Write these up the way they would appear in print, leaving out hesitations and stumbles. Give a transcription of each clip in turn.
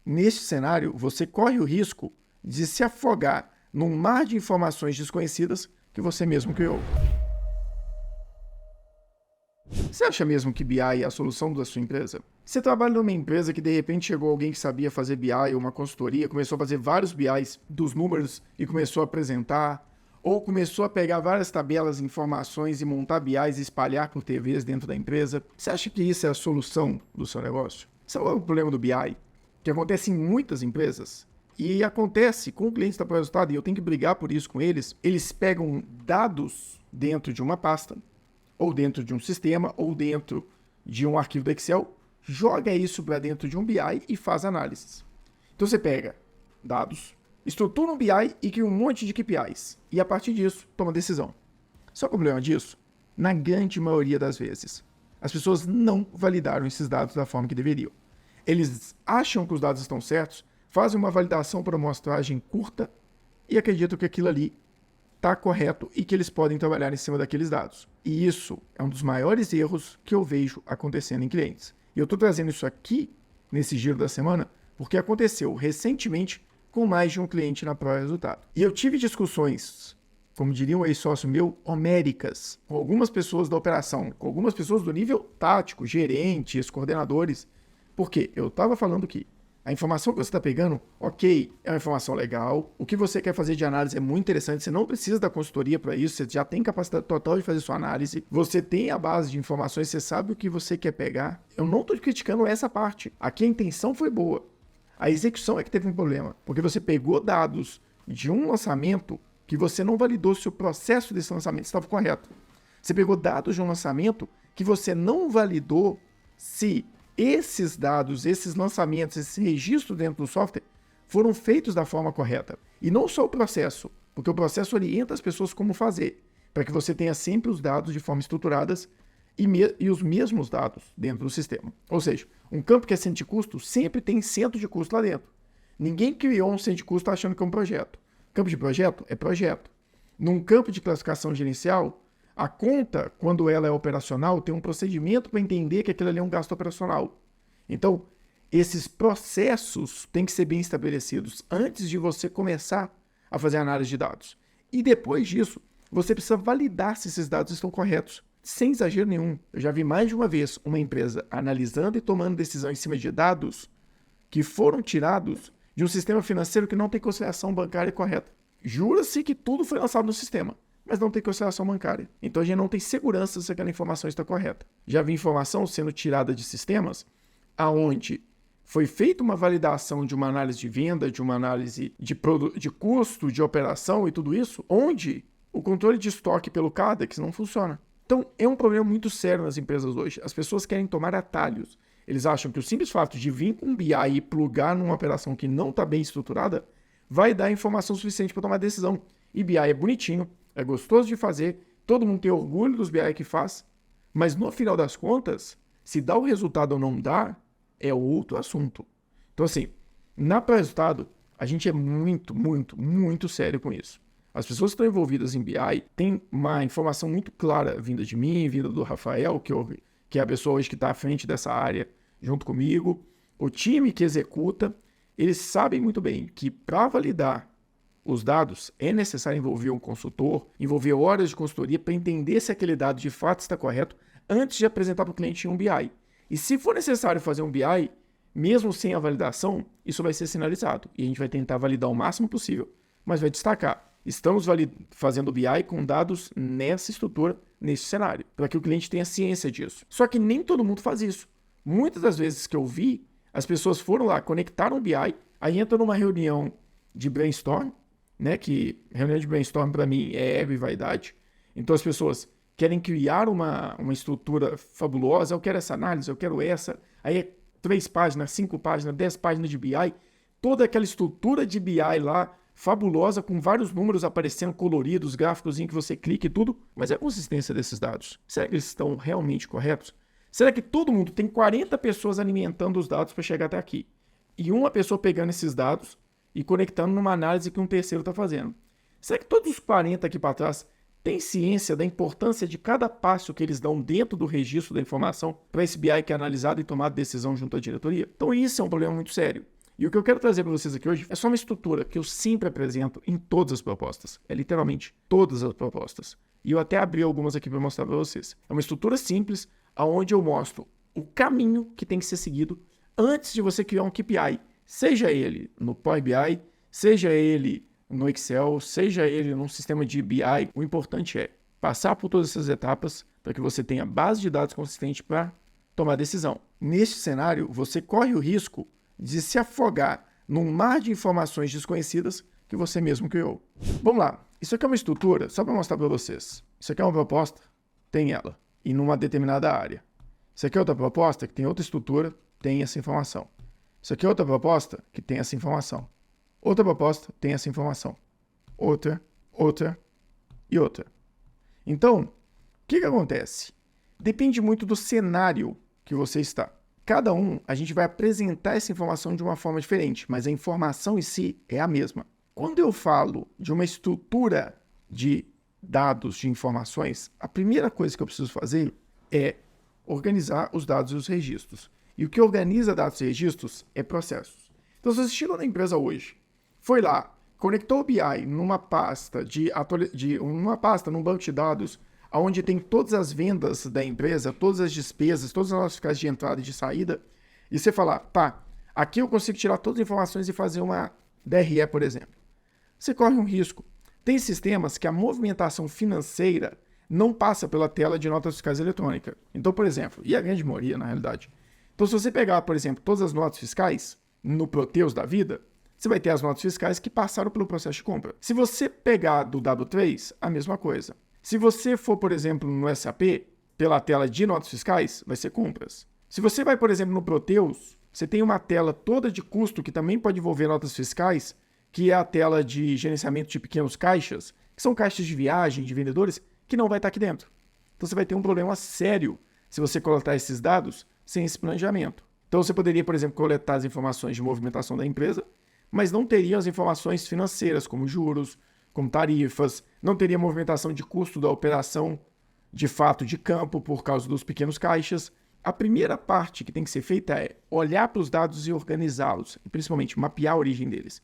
Neste cenário, você corre o risco de se afogar num mar de informações desconhecidas que você mesmo criou. Você acha mesmo que BI é a solução da sua empresa? Você trabalha numa empresa que de repente chegou alguém que sabia fazer BI, uma consultoria, começou a fazer vários BIs dos números e começou a apresentar, ou começou a pegar várias tabelas, informações e montar BIs e espalhar por TVs dentro da empresa. Você acha que isso é a solução do seu negócio? Sabe o problema do BI? Que acontece em muitas empresas e acontece com o cliente da pré-resultado, e eu tenho que brigar por isso com eles. Eles pegam dados dentro de uma pasta, ou dentro de um sistema, ou dentro de um arquivo do Excel, joga isso para dentro de um BI e faz análises. Então você pega dados, estrutura um BI e cria um monte de KPIs. E a partir disso, toma decisão. Só que o problema disso, na grande maioria das vezes, as pessoas não validaram esses dados da forma que deveriam. Eles acham que os dados estão certos, fazem uma validação por amostragem curta e acreditam que aquilo ali está correto e que eles podem trabalhar em cima daqueles dados. E isso é um dos maiores erros que eu vejo acontecendo em clientes. E eu estou trazendo isso aqui, nesse giro da semana, porque aconteceu recentemente com mais de um cliente na pró-resultado. E eu tive discussões, como diria um ex-sócio meu, homéricas, com algumas pessoas da operação, com algumas pessoas do nível tático, gerentes, coordenadores, porque eu estava falando que a informação que você está pegando, ok, é uma informação legal. O que você quer fazer de análise é muito interessante. Você não precisa da consultoria para isso. Você já tem capacidade total de fazer sua análise. Você tem a base de informações. Você sabe o que você quer pegar. Eu não estou criticando essa parte. Aqui a intenção foi boa. A execução é que teve um problema. Porque você pegou dados de um lançamento que você não validou se o processo desse lançamento estava correto. Você pegou dados de um lançamento que você não validou se esses dados, esses lançamentos, esse registro dentro do software foram feitos da forma correta. E não só o processo, porque o processo orienta as pessoas como fazer, para que você tenha sempre os dados de forma estruturadas e os mesmos dados dentro do sistema. Ou seja, um campo que é centro de custo sempre tem centro de custo lá dentro. Ninguém criou um centro de custo achando que é um projeto. Campo de projeto é projeto. Num campo de classificação gerencial, a conta, quando ela é operacional, tem um procedimento para entender que aquilo ali é um gasto operacional. Então, esses processos têm que ser bem estabelecidos antes de você começar a fazer análise de dados. E depois disso, você precisa validar se esses dados estão corretos, sem exagero nenhum. Eu já vi mais de uma vez uma empresa analisando e tomando decisão em cima de dados que foram tirados de um sistema financeiro que não tem conciliação bancária correta. Jura-se que tudo foi lançado no sistema, mas não tem conciliação bancária. Então a gente não tem segurança se aquela informação está correta. Já vi informação sendo tirada de sistemas aonde foi feita uma validação de uma análise de venda, de uma análise de custo, de operação e tudo isso, onde o controle de estoque pelo CADEX não funciona. Então é um problema muito sério nas empresas hoje. As pessoas querem tomar atalhos. Eles acham que o simples fato de vir com um BI e plugar numa operação que não está bem estruturada vai dar informação suficiente para tomar decisão. E BI é bonitinho, é gostoso de fazer, todo mundo tem orgulho dos BI que faz, mas no final das contas, se dá o resultado ou não dá, é outro assunto. Então assim, na pré-resultado, a gente é muito, muito, muito sério com isso. As pessoas que estão envolvidas em BI têm uma informação muito clara vinda de mim, vinda do Rafael, que é a pessoa hoje que está à frente dessa área junto comigo, o time que executa, eles sabem muito bem que para validar os dados, é necessário envolver um consultor, envolver horas de consultoria para entender se aquele dado de fato está correto antes de apresentar para o cliente em um BI. E se for necessário fazer um BI, mesmo sem a validação, isso vai ser sinalizado. E a gente vai tentar validar o máximo possível, mas vai destacar. Estamos fazendo BI com dados nessa estrutura, nesse cenário, para que o cliente tenha ciência disso. Só que nem todo mundo faz isso. Muitas das vezes que eu vi, as pessoas foram lá, conectaram o BI, aí entra numa reunião de brainstorm, né, que reunião de brainstorm para mim é ego e vaidade. Então as pessoas querem criar uma estrutura fabulosa, eu quero essa análise, eu quero essa, aí é 3 páginas, 5 páginas, 10 páginas de BI, toda aquela estrutura de BI lá, fabulosa, com vários números aparecendo coloridos, gráficos em que você clica e tudo, mas é a consistência desses dados. Será que eles estão realmente corretos? Será que todo mundo tem 40 pessoas alimentando os dados para chegar até aqui? E uma pessoa pegando esses dados e conectando numa análise que um terceiro está fazendo. Será que todos os 40 aqui para trás têm ciência da importância de cada passo que eles dão dentro do registro da informação para esse BI que é analisado e tomado decisão junto à diretoria? Então isso é um problema muito sério. E o que eu quero trazer para vocês aqui hoje é só uma estrutura que eu sempre apresento em todas as propostas. É literalmente todas as propostas. E eu até abri algumas aqui para mostrar para vocês. É uma estrutura simples, onde eu mostro o caminho que tem que ser seguido antes de você criar um KPI. Seja ele no Power BI, seja ele no Excel, seja ele num sistema de BI. O importante é passar por todas essas etapas para que você tenha base de dados consistente para tomar decisão. Neste cenário, você corre o risco de se afogar num mar de informações desconhecidas que você mesmo criou. Vamos lá. Isso aqui é uma estrutura, só para mostrar para vocês. Isso aqui é uma proposta, tem ela, e numa determinada área. Isso aqui é outra proposta que tem outra estrutura, tem essa informação. Isso aqui é outra proposta que tem essa informação. Outra proposta tem essa informação. Outra e outra. Então, o que acontece? Depende muito do cenário que você está. Cada a gente vai apresentar essa informação de uma forma diferente, mas a informação em si é a mesma. Quando eu falo de uma estrutura de dados, de informações, a primeira coisa que eu preciso fazer é organizar os dados e os registros. E o que organiza dados e registros é processos. Então, se você chegou na empresa hoje, foi lá, conectou o BI numa pasta num banco de dados, onde tem todas as vendas da empresa, todas as despesas, todas as notas fiscais de entrada e de saída, e você falar, tá, aqui eu consigo tirar todas as informações e fazer uma DRE, por exemplo. Você corre um risco. Tem sistemas que a movimentação financeira não passa pela tela de notas fiscais eletrônica. Então, por exemplo, e a grande maioria, na realidade. Então, se você pegar, por exemplo, todas as notas fiscais no Proteus da vida, você vai ter as notas fiscais que passaram pelo processo de compra. Se você pegar do W3, a mesma coisa. Se você for, por exemplo, no SAP, pela tela de notas fiscais, vai ser compras. Se você vai, por exemplo, no Proteus, você tem uma tela toda de custo que também pode envolver notas fiscais, que é a tela de gerenciamento de pequenos caixas, que são caixas de viagem, de vendedores, que não vai estar aqui dentro. Então você vai ter um problema sério se você coletar esses dados sem esse planejamento. Então você poderia, por exemplo, coletar as informações de movimentação da empresa, mas não teria as informações financeiras, como juros, como tarifas, não teria movimentação de custo da operação de fato de campo por causa dos pequenos caixas. A primeira parte que tem que ser feita é olhar para os dados e organizá-los, e principalmente mapear a origem deles.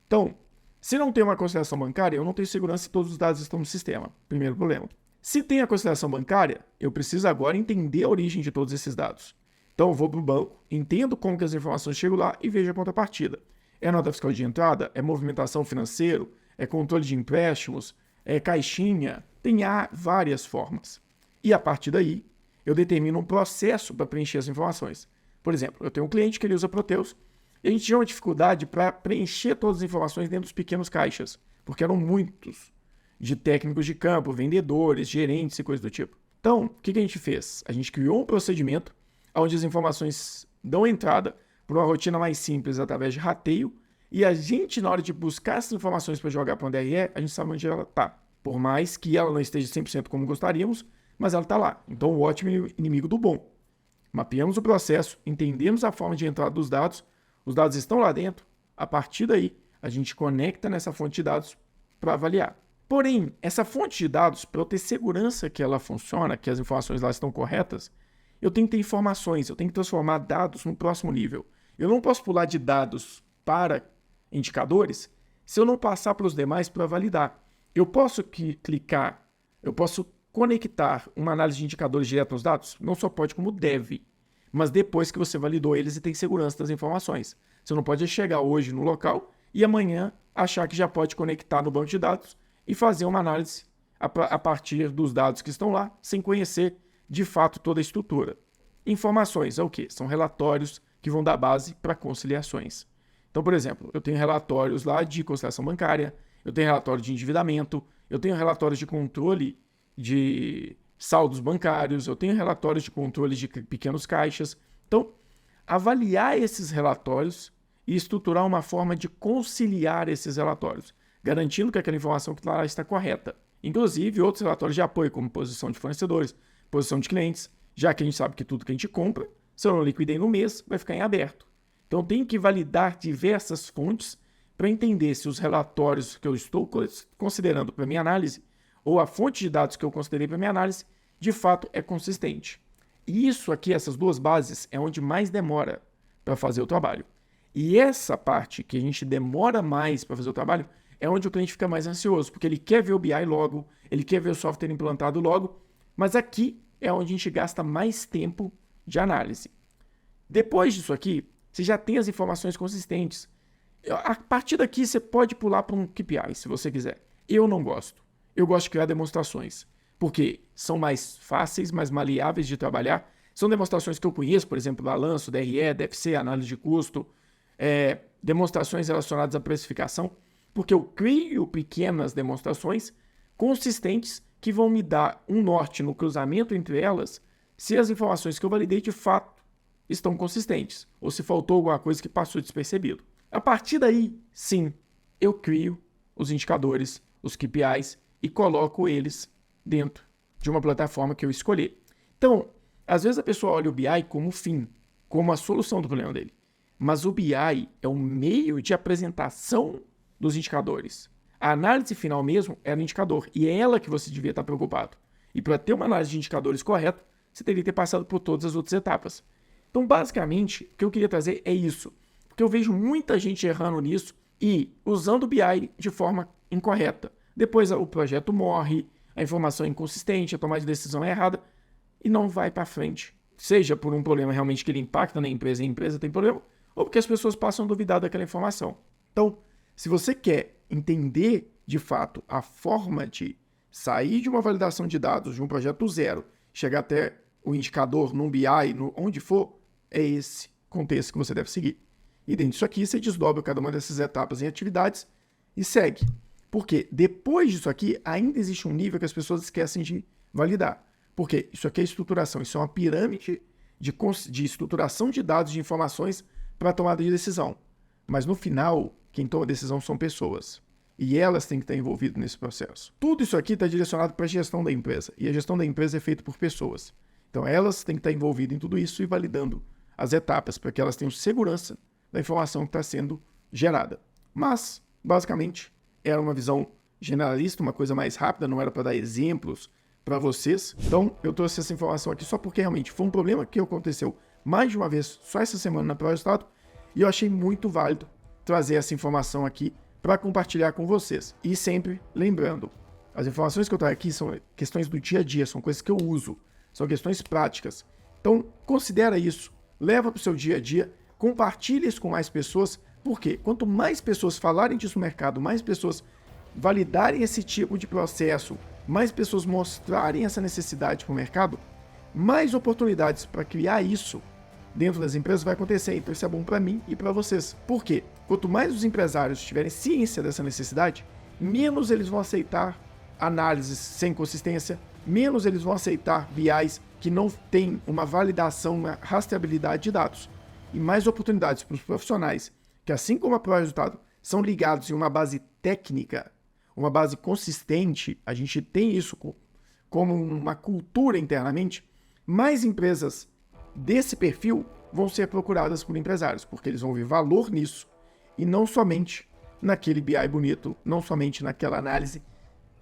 Então, se não tem uma consideração bancária, eu não tenho segurança se todos os dados estão no sistema. Primeiro problema. Se tem a consideração bancária, eu preciso agora entender a origem de todos esses dados. Então, eu vou para o banco, entendo como que as informações chegam lá e vejo a contrapartida. É nota fiscal de entrada? É movimentação financeira? É controle de empréstimos? É caixinha? Tem várias formas. E a partir daí, eu determino um processo para preencher as informações. Por exemplo, eu tenho um cliente que ele usa Proteus, e a gente tinha uma dificuldade para preencher todas as informações dentro dos pequenos caixas, porque eram muitos, de técnicos de campo, vendedores, gerentes e coisas do tipo. Então, o que a gente fez? A gente criou um procedimento onde as informações dão entrada por uma rotina mais simples através de rateio, e a gente, na hora de buscar essas informações para jogar para um DRE, a gente sabe onde ela está. Por mais que ela não esteja 100% como gostaríamos, mas ela está lá. Então, o ótimo inimigo do bom. Mapeamos o processo, entendemos a forma de entrada dos dados, os dados estão lá dentro, a partir daí, a gente conecta nessa fonte de dados para avaliar. Porém, essa fonte de dados, para eu ter segurança que ela funciona, que as informações lá estão corretas, eu tenho que ter informações, eu tenho que transformar dados no próximo nível. Eu não posso pular de dados para indicadores se eu não passar para os demais para validar. Eu posso clicar, eu posso conectar uma análise de indicadores direto nos dados? Não só pode, como deve. Mas depois que você validou eles e tem segurança das informações. Você não pode chegar hoje no local e amanhã achar que já pode conectar no banco de dados e fazer uma análise a partir dos dados que estão lá, sem conhecer de fato toda a estrutura. Informações é o quê? São relatórios que vão dar base para conciliações. Então, por exemplo, eu tenho relatórios lá de conciliação bancária, eu tenho relatório de endividamento, eu tenho relatórios de controle de saldos bancários, eu tenho relatórios de controle de pequenos caixas. Então, avaliar esses relatórios e estruturar uma forma de conciliar esses relatórios, garantindo que aquela informação que lá está correta. Inclusive, outros relatórios de apoio, como posição de fornecedores, posição de clientes, já que a gente sabe que tudo que a gente compra, se eu não liquidei no mês, vai ficar em aberto. Então, tem que validar diversas fontes para entender se os relatórios que eu estou considerando para minha análise ou a fonte de dados que eu considerei para minha análise, de fato é consistente. E isso aqui, essas duas bases, é onde mais demora para fazer o trabalho. E essa parte que a gente demora mais para fazer o trabalho é onde o cliente fica mais ansioso, porque ele quer ver o BI logo, ele quer ver o software implantado logo, mas aqui é onde a gente gasta mais tempo de análise. Depois disso aqui, você já tem as informações consistentes. A partir daqui, você pode pular para um KPI, se você quiser. Eu não gosto. Eu gosto de criar demonstrações, porque são mais fáceis, mais maleáveis de trabalhar. São demonstrações que eu conheço, por exemplo, balanço, DRE, DFC, análise de custo, demonstrações relacionadas à precificação, porque eu crio pequenas demonstrações consistentes que vão me dar um norte no cruzamento entre elas, se as informações que eu validei de fato estão consistentes, ou se faltou alguma coisa que passou despercebido. A partir daí, sim, eu crio os indicadores, os KPIs, e coloco eles dentro de uma plataforma que eu escolher. Então, às vezes a pessoa olha o BI como fim, como a solução do problema dele. Mas o BI é um meio de apresentação dos indicadores. A análise final mesmo é o indicador, e é ela que você devia estar preocupado. E para ter uma análise de indicadores correta, você deveria ter passado por todas as outras etapas. Então, basicamente, o que eu queria trazer é isso. Porque eu vejo muita gente errando nisso e usando o BI de forma incorreta. Depois o projeto morre, a informação é inconsistente, a tomada de decisão é errada e não vai para frente. Seja por um problema realmente que ele impacta na empresa e a empresa tem problema, ou porque as pessoas passam a duvidar daquela informação. Então, se você quer entender de fato a forma de sair de uma validação de dados de um projeto zero, chegar até o indicador num BI, onde for, é esse contexto que você deve seguir. E dentro disso aqui, você desdobra cada uma dessas etapas em atividades e segue. Porque depois disso aqui, ainda existe um nível que as pessoas esquecem de validar. Porque isso aqui é estruturação, isso é uma pirâmide de estruturação de dados, de informações para tomada de decisão. Mas no final, quem toma a decisão são pessoas. E elas têm que estar envolvidas nesse processo. Tudo isso aqui está direcionado para a gestão da empresa. E a gestão da empresa é feita por pessoas. Então elas têm que estar envolvidas em tudo isso e validando as etapas para que elas tenham segurança da informação que está sendo gerada. Mas, basicamente, era uma visão generalista, uma coisa mais rápida, não era para dar exemplos para vocês. Então, eu trouxe essa informação aqui só porque realmente foi um problema que aconteceu mais de uma vez só essa semana na ProStado e eu achei muito válido trazer essa informação aqui para compartilhar com vocês. E sempre lembrando, as informações que eu trago aqui são questões do dia a dia, são coisas que eu uso, são questões práticas. Então, considera isso, leva para o seu dia a dia, compartilhe isso com mais pessoas, porque quanto mais pessoas falarem disso no mercado, mais pessoas validarem esse tipo de processo, mais pessoas mostrarem essa necessidade para o mercado, mais oportunidades para criar isso dentro das empresas vai acontecer. Então isso é bom para mim e para vocês. Por quê? Quanto mais os empresários tiverem ciência dessa necessidade, menos eles vão aceitar análises sem consistência, menos eles vão aceitar BIs que não têm uma validação, uma rastreabilidade de dados. E mais oportunidades para os profissionais que, assim como a ProResultado, são ligados em uma base técnica, uma base consistente, a gente tem isso como uma cultura internamente, mais empresas desse perfil vão ser procuradas por empresários, porque eles vão ver valor nisso e não somente naquele BI bonito, não somente naquela análise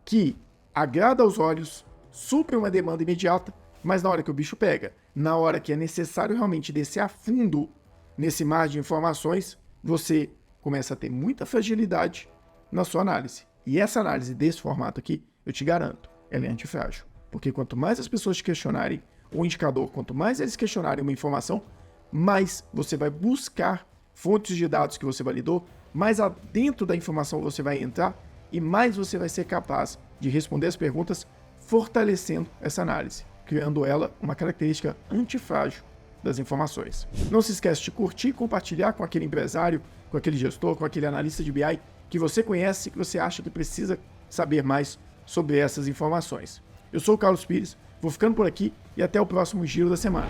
que agrada aos olhos, supre uma demanda imediata, mas na hora que o bicho pega, na hora que é necessário realmente descer a fundo nesse mar de informações, você começa a ter muita fragilidade na sua análise. E essa análise desse formato aqui, eu te garanto, ela é antifrágil. Porque quanto mais as pessoas te questionarem o indicador, quanto mais eles questionarem uma informação, mais você vai buscar fontes de dados que você validou, mais dentro da informação você vai entrar e mais você vai ser capaz de responder as perguntas fortalecendo essa análise, criando ela uma característica antifrágil das informações. Não se esquece de curtir e compartilhar com aquele empresário, com aquele gestor, com aquele analista de BI que você conhece, que você acha que precisa saber mais sobre essas informações. Eu sou o Carlos Pires, vou ficando por aqui e até o próximo Giro da Semana.